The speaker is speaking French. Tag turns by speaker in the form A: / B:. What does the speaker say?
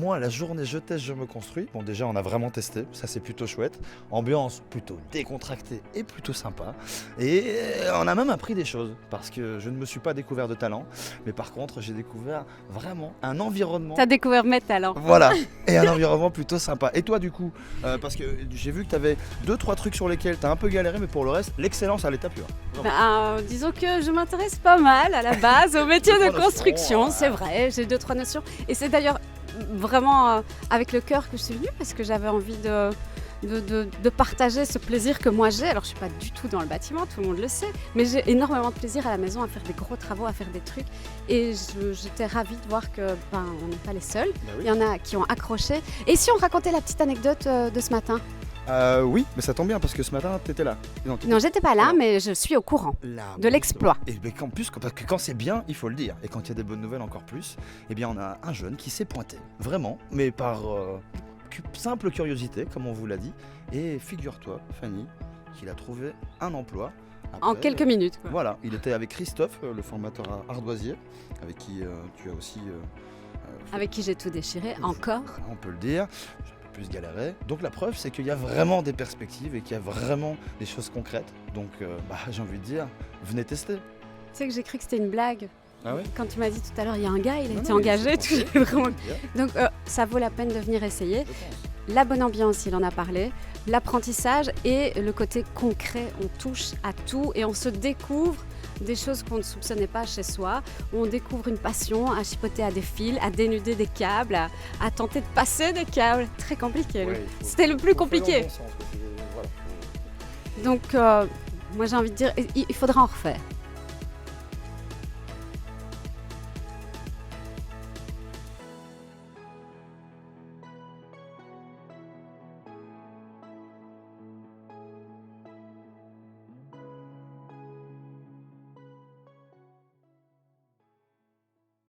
A: moi, la journée je teste, je me construis. Bon, déjà, on a vraiment testé, ça c'est plutôt chouette. Ambiance plutôt décontractée et plutôt sympa. Et on a même appris des choses, parce que je ne me suis pas découvert de talent, mais par contre, j'ai découvert vraiment un environnement.
B: T'as découvert mes talents.
A: Voilà, et un environnement plutôt sympa. Et toi, du coup, parce que j'ai vu que tu avais 2-3 trucs sur lesquels tu as un peu galéré, mais pour le reste, l'excellence à l'état pur.
B: Disons que je m'intéresse pas mal à la base au métier
A: Deux,
B: de
A: trois
B: construction,
A: notions,
B: c'est vrai, j'ai 2-3 notions. Et c'est d'ailleurs vraiment avec le cœur que je suis venue parce que j'avais envie de partager ce plaisir que moi j'ai. Alors je suis pas du tout dans le bâtiment, tout le monde le sait, mais j'ai énormément de plaisir à la maison à faire des gros travaux, à faire des trucs. Et j'étais ravie de voir que on n'est pas les seuls.
A: Bah oui.
B: Il y en a qui ont accroché. Et si on racontait la petite anecdote de ce matin?
A: Oui, mais ça tombe bien parce que ce matin, tu étais là.
B: Non, j'étais pas là,
A: Alors.
B: mais je suis au courant.
A: Là,
B: De l'exploit.
A: Et bien qu'en plus, parce que quand c'est bien, il faut le dire. Et quand il y a des bonnes nouvelles encore plus, eh bien on a un jeune qui s'est pointé. Vraiment, mais par simple curiosité, comme on vous l'a dit. Et figure-toi, Fanny, qu'il a trouvé un emploi.
B: En
A: Après,
B: quelques minutes, quoi.
A: Voilà, il était avec Christophe, le formateur ardoisier, avec qui tu as aussi...
B: Avec qui j'ai tout déchiré, encore.
A: On peut le dire. J'ai un peu plus galéré. Donc la preuve, c'est qu'il y a vraiment des perspectives et qu'il y a vraiment des choses concrètes. Donc j'ai envie de dire, venez tester.
B: Tu sais que j'ai cru que c'était une blague.
A: Ah ouais?
B: Quand tu m'as dit tout à l'heure, il y a un gars, il a
A: Non,
B: été
A: non,
B: engagé.
A: il s'est
B: Tout, vraiment...
A: Bien,
B: Donc ça vaut la peine de venir essayer.
A: je pense.
B: La bonne ambiance, il en a parlé. L'apprentissage et le côté concret. On touche à tout et on se découvre des choses qu'on ne soupçonnait pas chez soi. On découvre une passion à chipoter à des fils, à dénuder des câbles, à tenter de passer des câbles. Très compliqué.
A: Ouais,
B: C'était le plus
A: faut faire dans
B: compliqué.
A: le bon sens, parce que, voilà,
B: Donc moi j'ai envie de dire, il faudra en refaire.